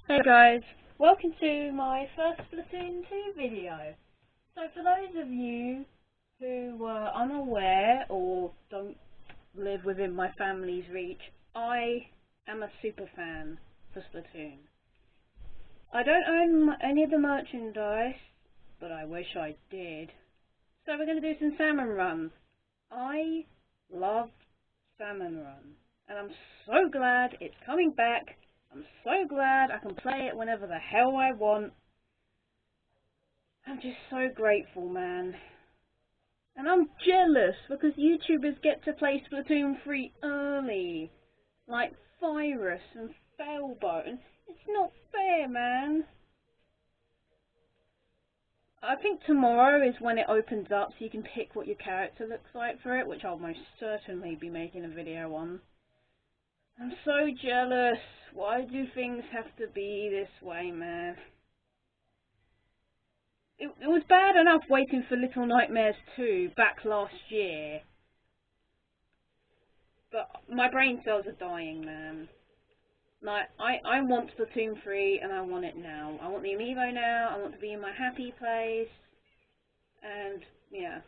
Hey guys, welcome to my first Splatoon 2 video. So for those of you who were unaware or don't live within my family's reach, I am a super fan for Splatoon. I don't own any of the merchandise, but I wish I did. So we're going to do some Salmon Run. I love Salmon Run, and I'm so glad it's coming back. I'm so glad I can play it whenever the hell I want. I'm just so grateful, man. And I'm jealous because YouTubers get to play Splatoon 3 early. Like Virus and Failbone. It's not fair, man. I think tomorrow is when it opens up so you can pick what your character looks like for it, which I'll most certainly be making a video on. I'm so jealous. Why do things have to be this way, man? It was bad enough waiting for Little Nightmares 2 back last year. But my brain cells are dying, man. Like, I want Splatoon 3 and I want it now. I want the amiibo now, I want to be in my happy place. And, yeah.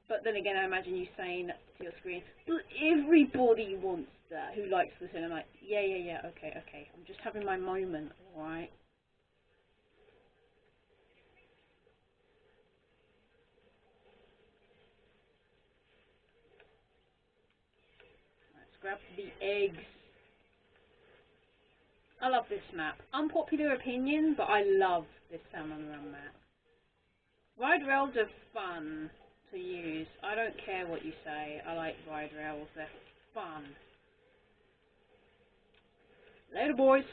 But then again, I imagine you saying to your screen, but everybody wants that who likes Splatoon. I'm like, yeah, okay. I'm just having my moment, alright? Let's grab the eggs. I love this map. Unpopular opinion, but I love this Salmon Run map. Ride rails are fun to use. I don't care what you say. I like ride rails. They're fun. Later, boys.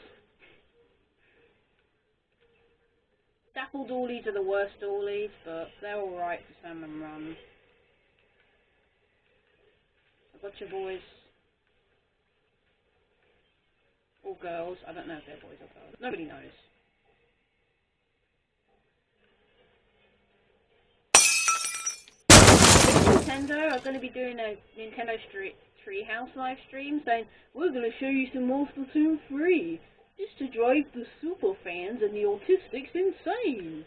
Dapple dollies are the worst dollies, but they're alright for Salmon Run. I got your boys. Or girls. I don't know if they're boys or girls. Nobody knows. Nintendo are going to be doing a Nintendo Treehouse live stream saying, we're going to show you some more Splatoon 3, just to drive the super fans and the autistics insane.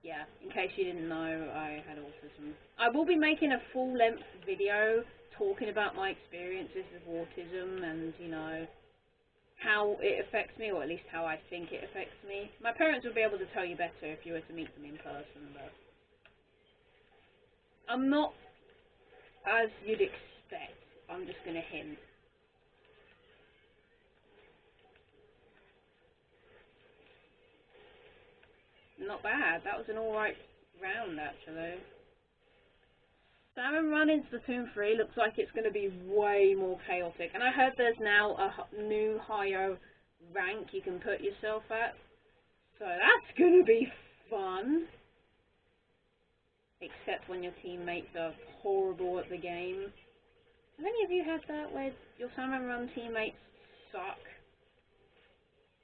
Yeah, in case you didn't know, I had autism. I will be making a full-length video talking about my experiences with autism and, you know, how it affects me, or at least how I think it affects me. My parents would be able to tell you better if you were to meet them in person, but I'm not as you'd expect. I'm just going to hint. Not bad. That was an alright round, actually. Salmon Run in Splatoon 3 looks like it's going to be way more chaotic. And I heard there's now a new higher rank you can put yourself at. So that's going to be fun. Except when your teammates are horrible at the game. Have any of you had that where your Salmon Run teammates suck?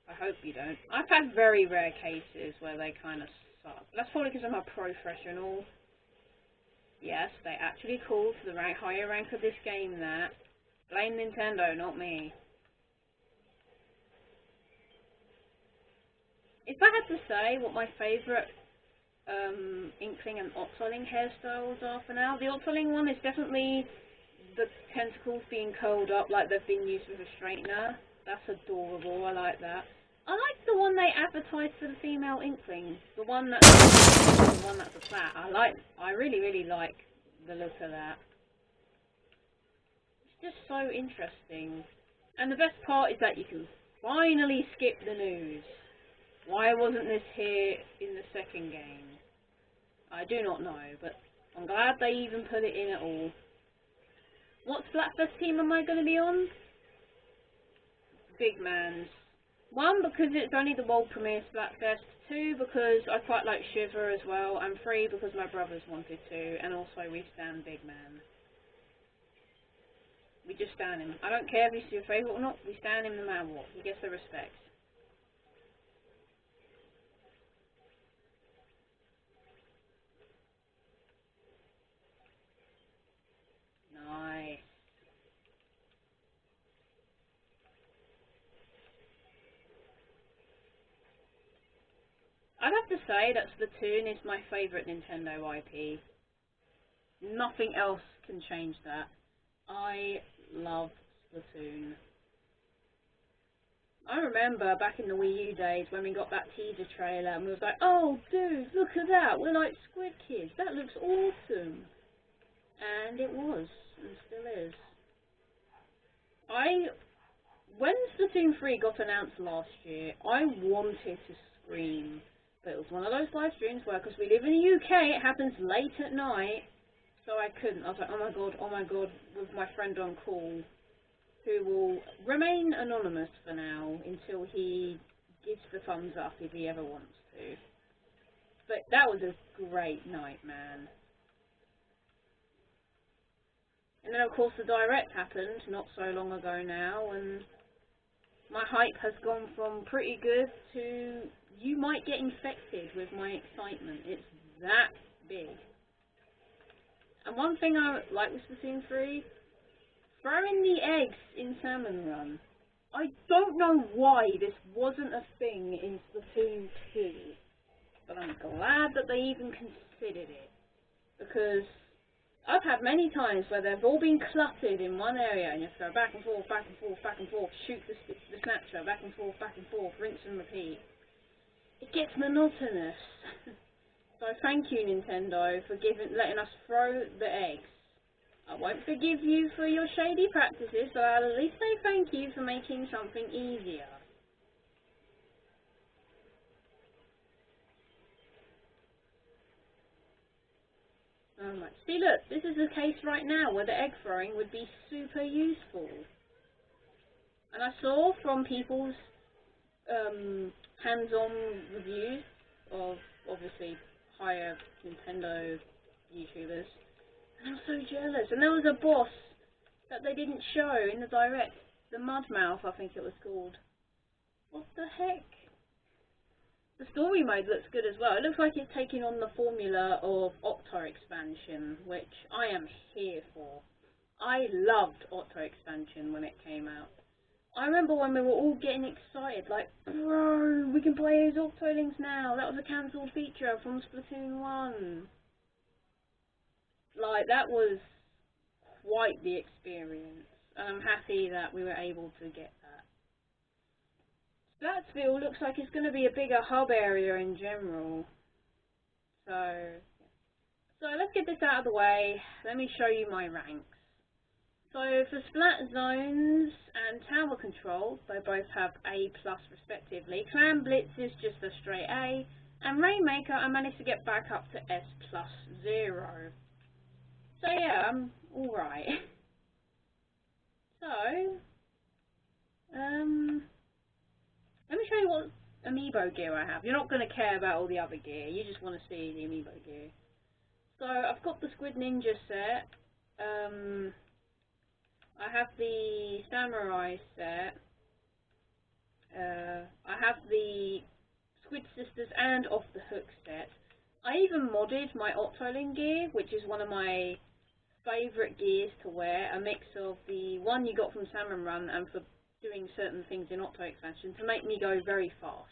I hope you don't. I've had very rare cases where they kind of suck. That's probably because I'm a professional. Yes, they actually called the higher rank of this game that. Blame Nintendo, not me. If I had to say what my favourite Inkling and Octoling hairstyles are for now, the Octoling one is definitely the tentacles being curled up like they've been used with a straightener. That's adorable, I like that. I like the one they advertised for the female Inkling, the one that's a flat. I really like the look of that. It's just so interesting. And the best part is that you can finally skip the news. Why wasn't this here in the second game? I do not know, but I'm glad they even put it in at all. What Splatfest team am I going to be on? Big Man's. 1, because it's only the world premiere Splatfest. 2, because I quite like Shiver as well. And 3, because my brothers wanted to. And also, we stand Big Man. We just stand him. I don't care if he's your favourite or not. We stand him no matter what. He gets the respect. Nice. I'd have to say that Splatoon is my favourite Nintendo IP. Nothing else can change that. I love Splatoon. I remember back in the Wii U days when we got that teaser trailer and we was like, oh dude, look at that, we're like Squid Kids, that looks awesome. And it was, and still is. When Splatoon 3 got announced last year, I wanted to scream. But it was one of those live streams where, because we live in the UK, it happens late at night, so I couldn't. I was like, oh my god, with my friend on call, who will remain anonymous for now until he gives the thumbs up if he ever wants to. But that was a great night, man. And then of course the Direct happened not so long ago now, and my hype has gone from pretty good to you might get infected with my excitement. It's that big. And one thing I like with Splatoon 3, throwing the eggs in Salmon Run. I don't know why this wasn't a thing in Splatoon 2, but I'm glad that they even considered it, because I've had many times where they've all been cluttered in one area and you have to go back and forth, back and forth, back and forth, shoot the snatcher, back and forth, rinse and repeat. It gets monotonous. So thank you, Nintendo, for letting us throw the eggs. I won't forgive you for your shady practices, but I'll at least say thank you for making something easier. See, look, this is a case right now where the egg throwing would be super useful. And I saw from people's hands-on reviews of, obviously, higher Nintendo YouTubers, and I was so jealous. And there was a boss that they didn't show in the Direct, the Mudmouth, I think it was called. What the heck? The story mode looks good as well. It looks like it's taking on the formula of Octo expansion, which I am here for. I loved Octo expansion when it came out. I remember when we were all getting excited, like, bro, we can play as Octolinks now. That was a cancelled feature from Splatoon 1. Like, that was quite the experience. And I'm happy that we were able to get that. Splatsville looks like it's going to be a bigger hub area in general. So let's get this out of the way. Let me show you my ranks. So for Splat Zones and Tower Control, they both have A+ respectively. Clan Blitz is just a straight A. And Rainmaker, I managed to get back up to S+0. So yeah, I'm alright. So, let me show you what amiibo gear I have. You're not going to care about all the other gear, you just want to see the amiibo gear. So, I've got the Squid Ninja set. I have the Samurai set. I have the Squid Sisters and Off the Hook set. I even modded my Octoling gear, which is one of my favourite gears to wear, a mix of the one you got from Salmon Run and for doing certain things in Octo expansion to make me go very fast.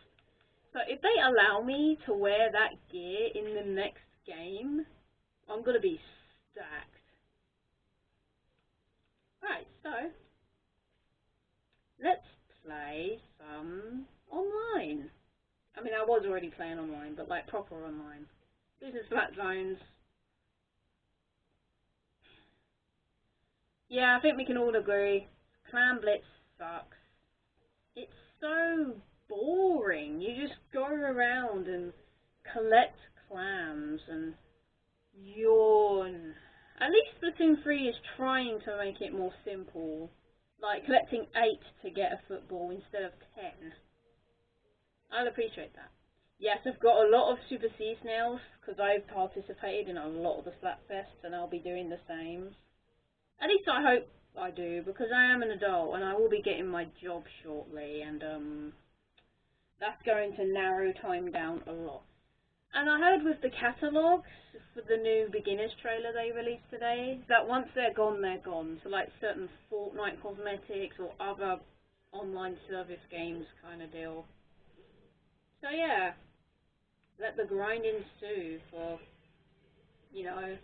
So if they allow me to wear that gear in the next game, I'm going to be stacked. Right, so let's play some online. I mean, I was already playing online, but like proper online. This is Splat Zones. Yeah, I think we can all agree. Clan Blitz sucks. It's so boring. You just go around and collect clams and yawn. At least Splatoon 3 is trying to make it more simple. Like collecting 8 to get a football instead of 10. I'll appreciate that. Yes, I've got a lot of Super Sea Snails because I've participated in a lot of the Splatfests and I'll be doing the same. At least I hope I do, because I am an adult and I will be getting my job shortly, and that's going to narrow time down a lot. And I heard with the catalogues for the new beginners trailer they released today, that once they're gone, they're gone. So like certain Fortnite cosmetics or other online service games kind of deal. So yeah. let the grind ensue for, you know,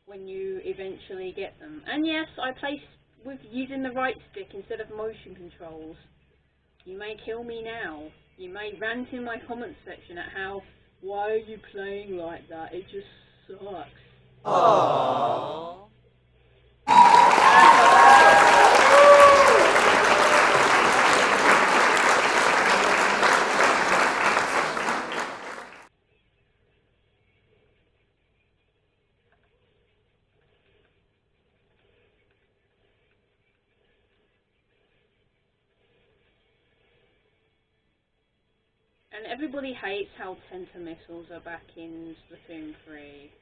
when you eventually get them. And yes, I play with using the right stick instead of motion controls. You may kill me now. You may rant in my comment section at how, why are you playing like that? It just sucks. Aww. And everybody hates how tenter missiles are back in Splatoon 3.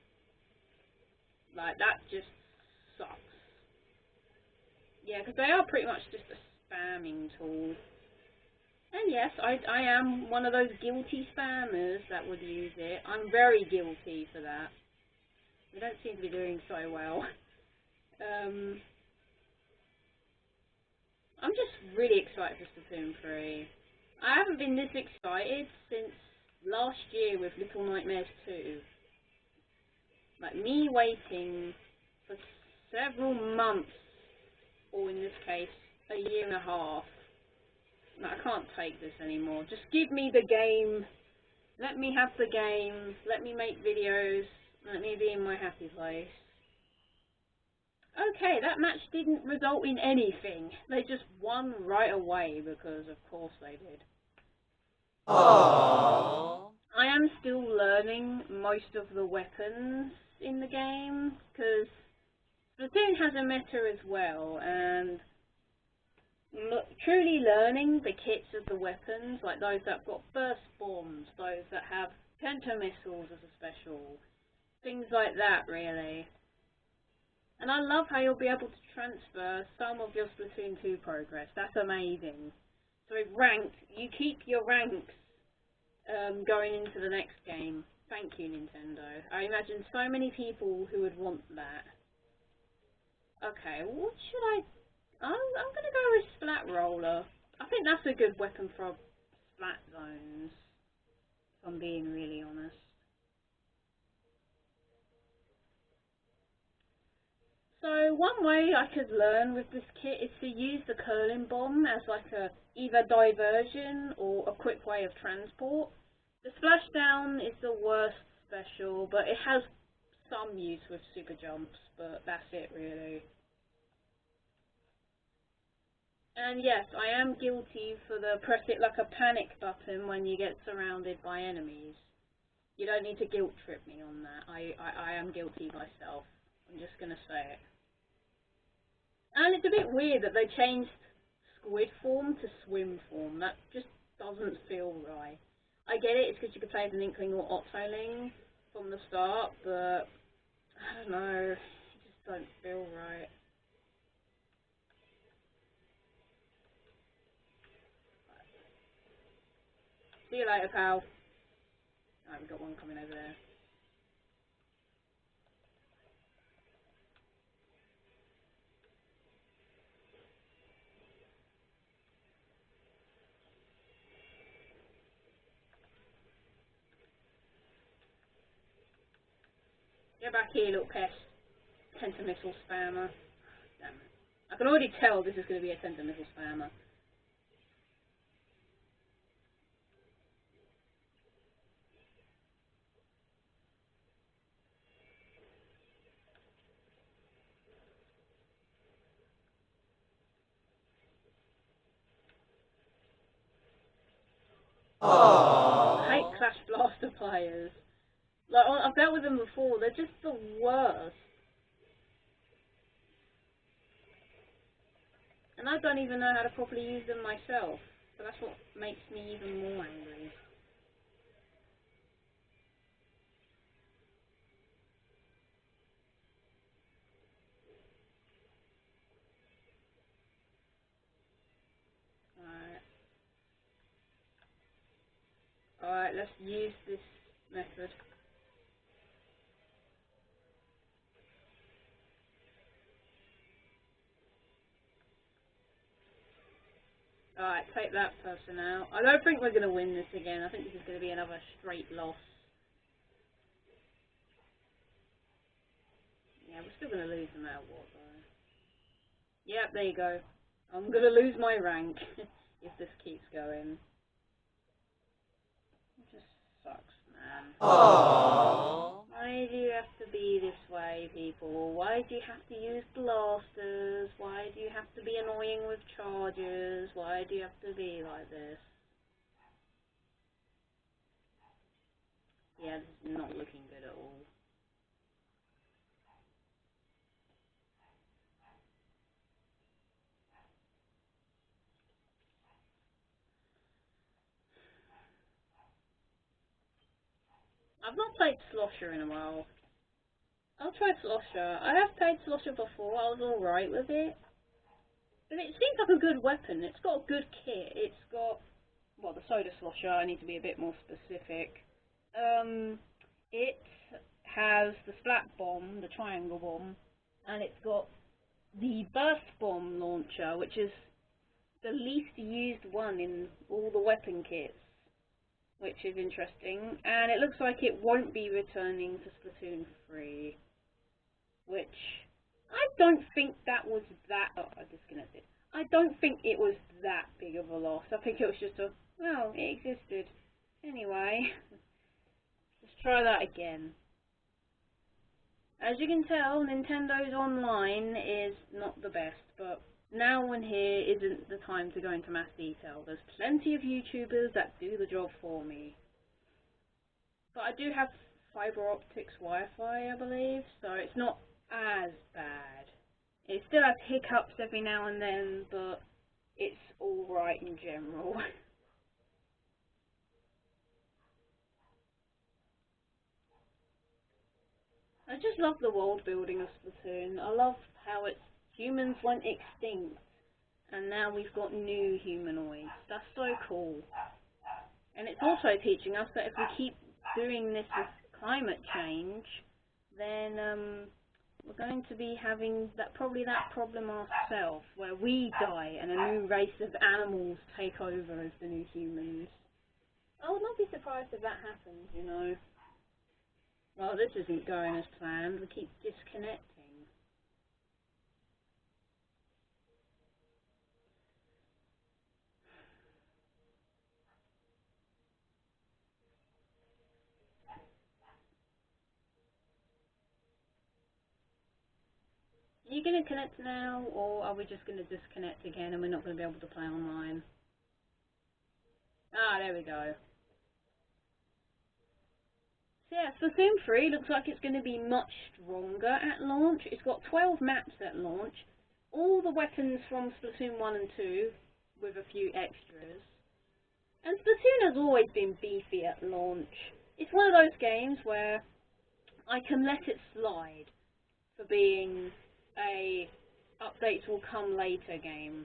Like, that just sucks. Yeah, because they are pretty much just a spamming tool. And yes, I am one of those guilty spammers that would use it. I'm very guilty for that. We don't seem to be doing so well. I'm just really excited for Splatoon 3. I haven't been this excited since last year with Little Nightmares 2. Like, me waiting for several months, or in this case, a year and a half. No, I can't take this anymore. Just give me the game. Let me have the game. Let me make videos. Let me be in my happy place. Okay, that match didn't result in anything. They just won right away because of course they did. Aww. I am still learning most of the weapons in the game because Splatoon has a meta as well, and truly learning the kits of the weapons, like those that have got burst bombs, those that have penta missiles as a special, things like that really. And I love how you'll be able to transfer some of your Splatoon 2 progress. That's amazing. So ranked, you keep your ranks going into the next game. Thank you, Nintendo. I imagine so many people who would want that. Okay, what should I... I'm going to go with Splat Roller. I think that's a good weapon for splat zones, if I'm being really honest. So one way I could learn with this kit is to use the curling bomb as like a either diversion or a quick way of transport. The splashdown is the worst special, but it has some use with super jumps, but that's it really. And yes, I am guilty for the press it like a panic button when you get surrounded by enemies. You don't need to guilt trip me on that. I am guilty myself. I'm just going to say it. And it's a bit weird that they changed squid form to swim form. That just doesn't feel right. I get it, it's because you could play as an Inkling or Octoling from the start, but I don't know, it just don't feel right. See you later, pal. Alright, we've got one coming over there. Get back here, little pest. Tenta missile spammer. Damn it. I can already tell this is going to be a tenta missile spammer. Aww. I hate Clash Blaster players. Like, I've dealt with them before, they're just the worst. And I don't even know how to properly use them myself, so that's what makes me even more angry. Alright, let's use this method. Alright, take that person out. I don't think we're going to win this again. I think this is going to be another straight loss. Yeah, we're still gonna lose no matter what, though. Yep, there you go. I'm gonna lose my rank if this keeps going. It just sucks, man. Aww. Why do you have to be this way, people? Why do you have to use blasters? Why do you have to be annoying with charges? Why do you have to be like this? Yeah, this is not looking good at all. I've not played Slosher in a while. I'll try Slosher. I have played Slosher before, I was alright with it. But it seems like a good weapon. It's got a good kit. It's got, well, the Soda Slosher, I need to be a bit more specific. It has the Splat Bomb, the Triangle Bomb, and it's got the Burst Bomb launcher, which is the least used one in all the weapon kits, which is interesting. And it looks like it won't be returning to Splatoon 3, which I don't think that was that. Oh, I disconnected. I don't think it was that big of a loss. I think it was just a, well, it existed. Anyway, let's try that again. As you can tell, Nintendo's online is not the best, but now and here isn't the time to go into mass detail. There's plenty of YouTubers that do the job for me. But I do have fiber optics Wi-Fi, I believe, so it's not as bad. It still has hiccups every now and then, but it's alright in general. I just love the world building of Splatoon. I love how it's humans went extinct and now we've got new humanoids. That's so cool. And it's also teaching us that if we keep doing this with climate change, then we're going to be having probably that problem ourselves, where we die and a new race of animals take over as the new humans. I would not be surprised if that happens, you know. Well, this isn't going as planned. We keep disconnecting. Are you going to connect now, or are we just going to disconnect again and we're not going to be able to play online? Ah, there we go. So yeah, Splatoon 3 looks like it's going to be much stronger at launch. It's got 12 maps at launch. All the weapons from Splatoon 1 and 2, with a few extras. And Splatoon has always been beefy at launch. It's one of those games where I can let it slide for being a updates will come later game.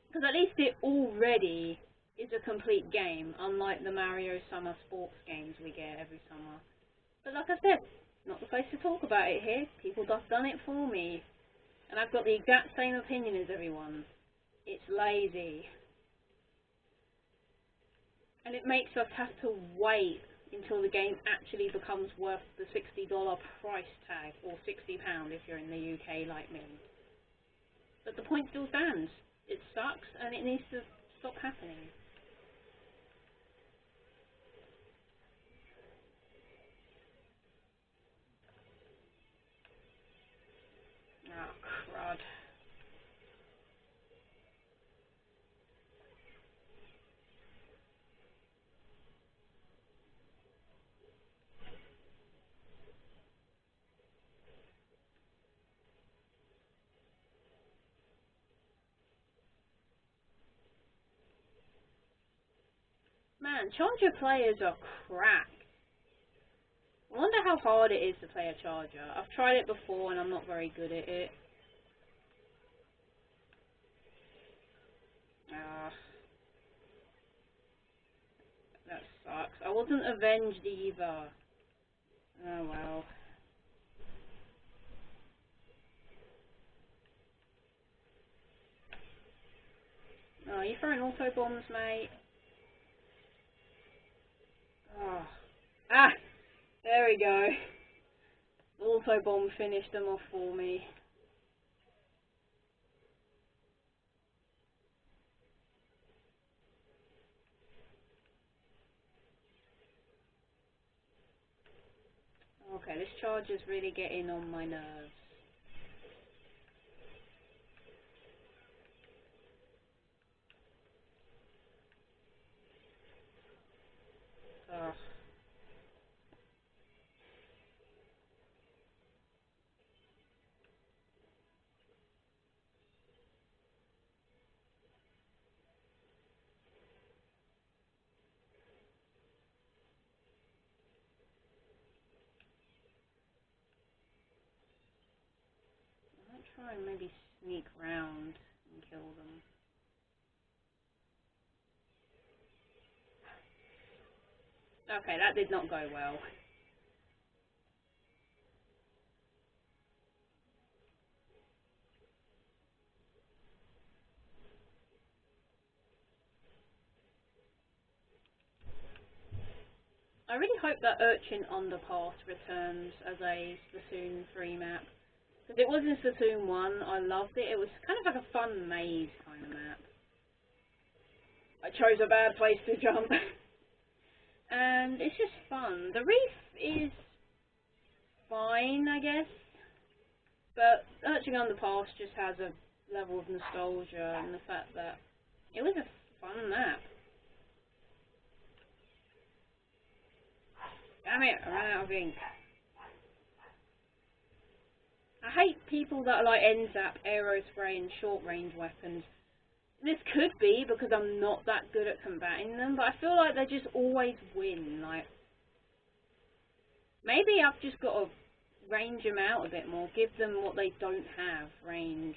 Because at least it already is a complete game, unlike the Mario Summer Sports games we get every summer. But like I said, not the place to talk about it here. People have done it for me. And I've got the exact same opinion as everyone. It's lazy. And it makes us have to wait until the game actually becomes worth the $60 price tag, or £60 if you're in the UK like me. But the point still stands. It sucks and it needs to stop happening. Oh, crud. Man, charger players are crap. I wonder how hard it is to play a charger. I've tried it before and I'm not very good at it. Ah, that sucks. I wasn't avenged either. Oh well. Oh, you're throwing auto bombs, mate. Oh. Ah! There we go. auto bomb finished them off for me. Okay, this charge is really getting on my nerves. Ugh. I might try and maybe sneak round and kill them. Okay, that did not go well. I really hope that Urchin Underpass returns as a Splatoon 3 map. Because it was in Splatoon 1, I loved it. It was kind of like a fun maze kind of map. I chose a bad place to jump. And it's just fun. The reef is fine, I guess. But Urchin Underpass just has a level of nostalgia and the fact that it was a fun map. Damn it, I ran out of ink. I hate people that like NZAP, aerospray and short range weapons. This could be because I'm not that good at combating them, but I feel like they just always win. Like, maybe I've just got to range them out a bit more, give them what they don't have, range.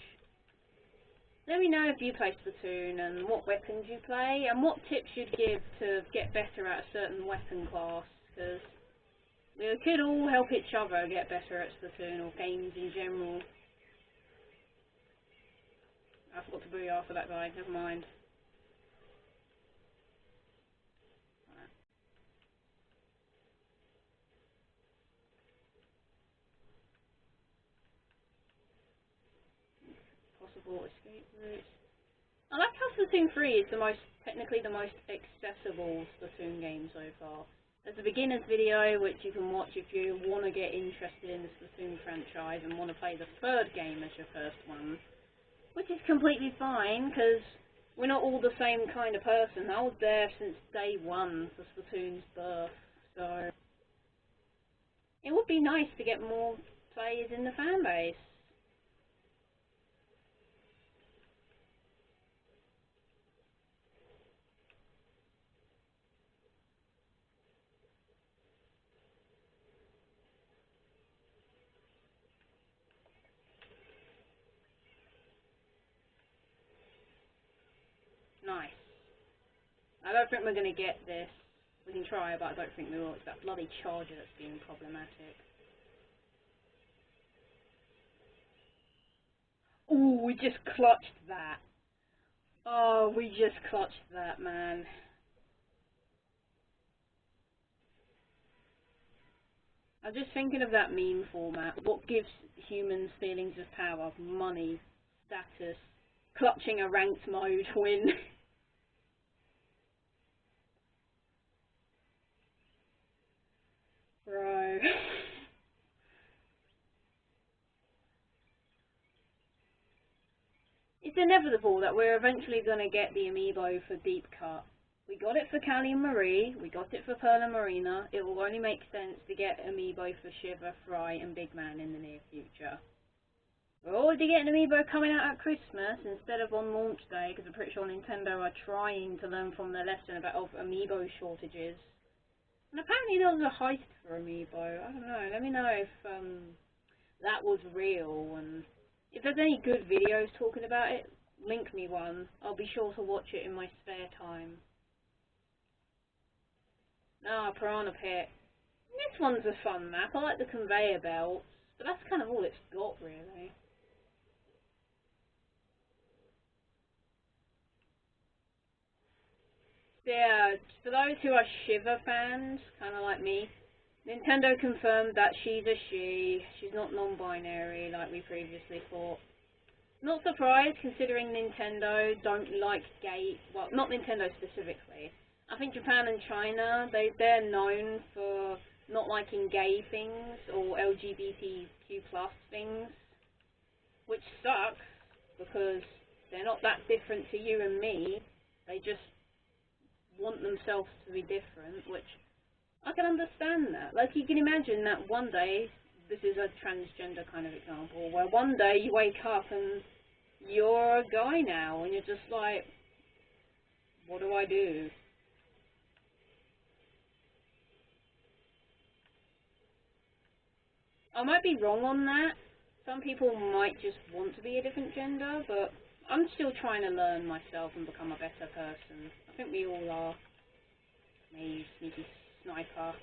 Let me know if you play Splatoon and what weapons you play and what tips you'd give to get better at a certain weapon class, because we could all help each other get better at Splatoon or games in general. I forgot to booyah for that guy, never mind. Possible escape routes. I like how Splatoon 3 is technically the most accessible Splatoon game so far. There's a beginner's video which you can watch if you want to get interested in the Splatoon franchise and want to play the third game as your first one. Which is completely fine, because we're not all the same kind of person. I was there since day one for Splatoon's birth, so it would be nice to get more players in the fanbase. Nice. I don't think we're going to get this. We can try, but I don't think we will. It's that bloody charger that's being problematic. Ooh, we just clutched that. Oh, we just clutched that, man. I'm just thinking of that meme format. What gives humans feelings of power? Money, status, clutching a ranked mode win. Bro. It's inevitable that we're eventually going to get the amiibo for Deep Cut. We got it for Callie and Marie, we got it for Pearl and Marina. It will only make sense to get amiibo for Shiver, Fry and Big Man in the near future. We're already getting amiibo coming out at Christmas instead of on launch day, because I'm pretty sure Nintendo are trying to learn from their lesson about amiibo shortages. And apparently there was a heist for amiibo. I don't know. Let me know if that was real, and if there's any good videos talking about it, link me one. I'll be sure to watch it in my spare time. Ah, Piranha Pit. This one's a fun map. I like the conveyor belts, but that's kind of all it's got, really. Yeah, for those who are Shiver fans, kind of like me, Nintendo confirmed that she's a she. She's not non-binary like we previously thought. Not surprised, considering Nintendo don't like gay. Well, not Nintendo specifically. I think Japan and China, they're known for not liking gay things or LGBTQ plus things, which sucks because they're not that different to you and me. They just want themselves to be different, which I can understand that. Like, you can imagine that one day, this is a transgender kind of example, where one day you wake up and you're a guy now, and you're just like, what do I do? I might be wrong on that. Some people might just want to be a different gender, but I'm still trying to learn myself and become a better person. I think we all are. Me, sneaky sniper.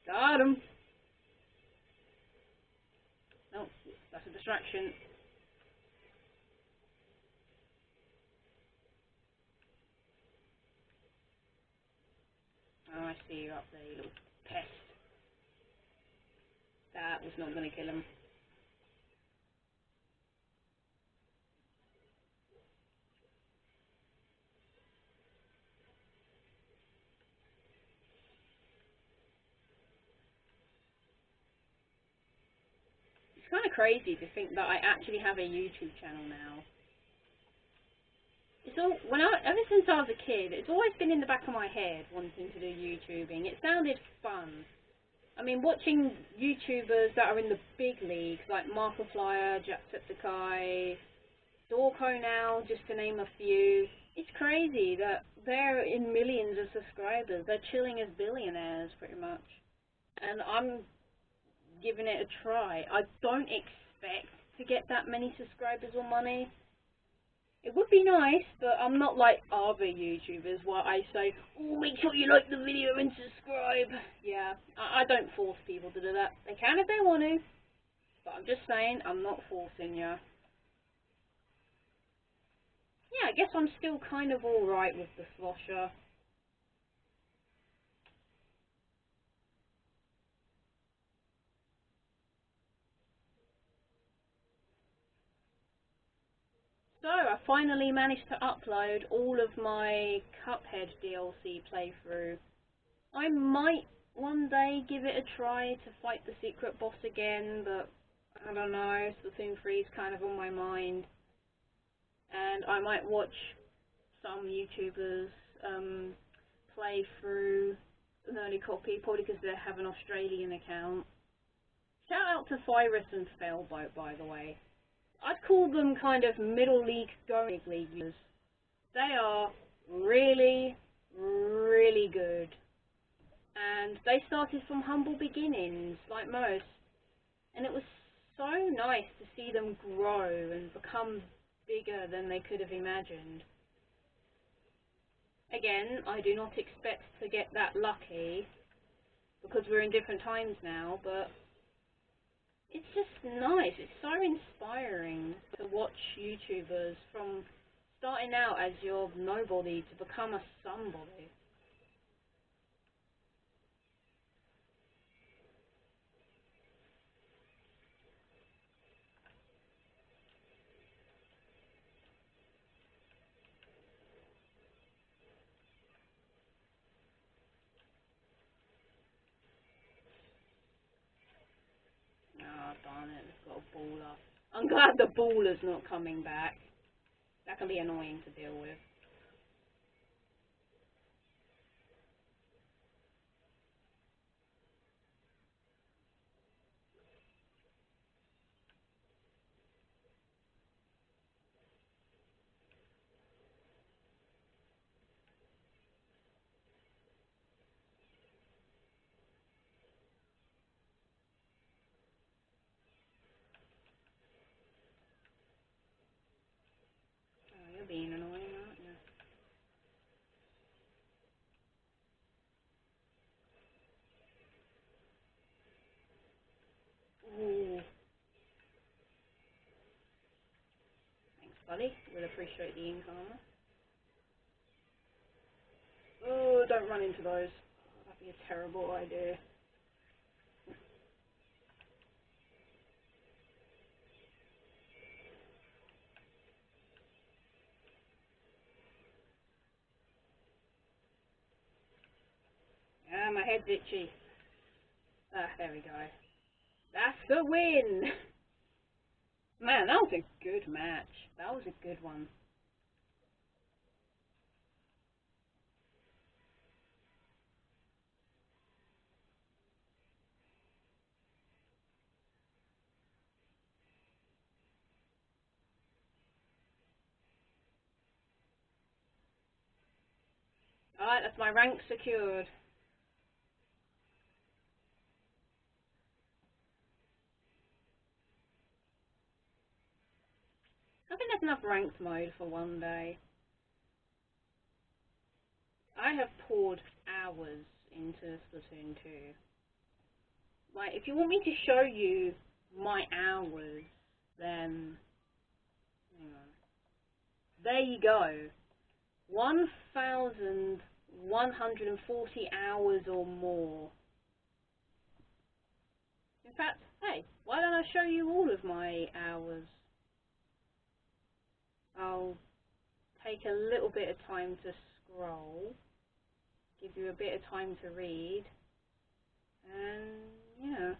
Got him! No, that's a distraction. Oh, I see you up there, you little pest. That was not going to kill him. It's kind of crazy to think that I actually have a YouTube channel now. It's all ever since I was a kid, it's always been in the back of my head wanting to do YouTubing. It sounded fun. I mean, watching YouTubers that are in the big leagues, like Markiplier, Jacksepticeye, Dorko now, just to name a few, it's crazy that they're in millions of subscribers. They're chilling as billionaires, pretty much. And I'm giving it a try. I don't expect to get that many subscribers or money. It would be nice, but I'm not like other YouTubers where I say, oh, make sure you like the video and subscribe. Yeah, I don't force people to do that. They can if they want to, but I'm just saying, I'm not forcing you. Yeah, I guess I'm still kind of alright with the slosher. So, I finally managed to upload all of my Cuphead DLC playthrough. I might one day give it a try to fight the secret boss again, but I don't know, Splatoon 3 is kind of on my mind. And I might watch some YouTubers play through an early copy, probably because they have an Australian account. Shout out to Cyrus and Failboat, by the way. I'd call them kind of middle league going league users. They are really, really good. And they started from humble beginnings, like most. And it was so nice to see them grow and become bigger than they could have imagined. Again, I do not expect to get that lucky, because we're in different times now, but it's just nice. It's so inspiring to watch YouTubers from starting out as your nobody to become a somebody. Ah, darn it, it's got a baller. I'm glad the baller's not coming back. That can be annoying to deal with. Oh, you're being annoying, aren't you? Ooh. Thanks, buddy. We'll appreciate the ink armor. Oh, don't run into those. That'd be a terrible idea. Ah, my head's itchy. Ah, there we go. That's the win! Man, that was a good match. That was a good one. Alright, that's my rank secured. I think there's enough ranked mode for one day. I have poured hours into Splatoon 2. Like, if you want me to show you my hours, then... hang on. There you go. 1,140 hours or more. In fact, hey, why don't I show you all of my hours? I'll take a little bit of time to scroll, give you a bit of time to read, and yeah.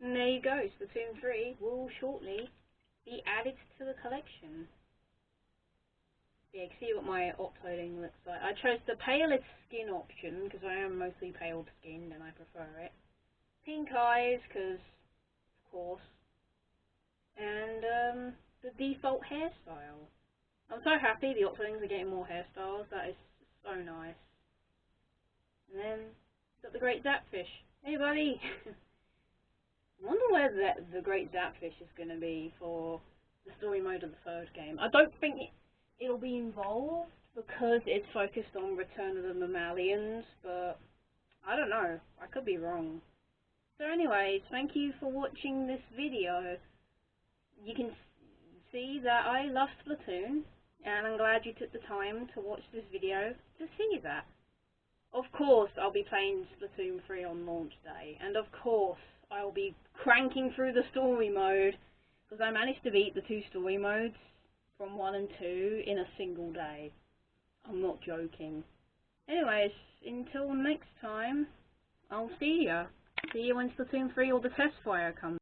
And there you go, Splatoon 3 will shortly be added to the collection. Yeah, you can see what my uploading looks like. I chose the palest skin option because I am mostly pale skinned and I prefer it. Pink eyes, because of course. And the default hairstyle. I'm so happy the uploadings are getting more hairstyles. That is so nice. And then got the great Zapfish. Hey buddy! I wonder where the great Zapfish is going to be for the story mode of the third game. I don't think it'll be involved because it's focused on Return of the Mammalians, but I don't know. I could be wrong. So anyways, thank you for watching this video. You can see that I love Splatoon, and I'm glad you took the time to watch this video to see that. Of course, I'll be playing Splatoon 3 on launch day, and of course, I'll be cranking through the story mode, because I managed to beat the 2 story modes from 1 and 2 in a single day. I'm not joking. Anyways, until next time, I'll see ya. See you when Splatoon 3 or the test fire comes.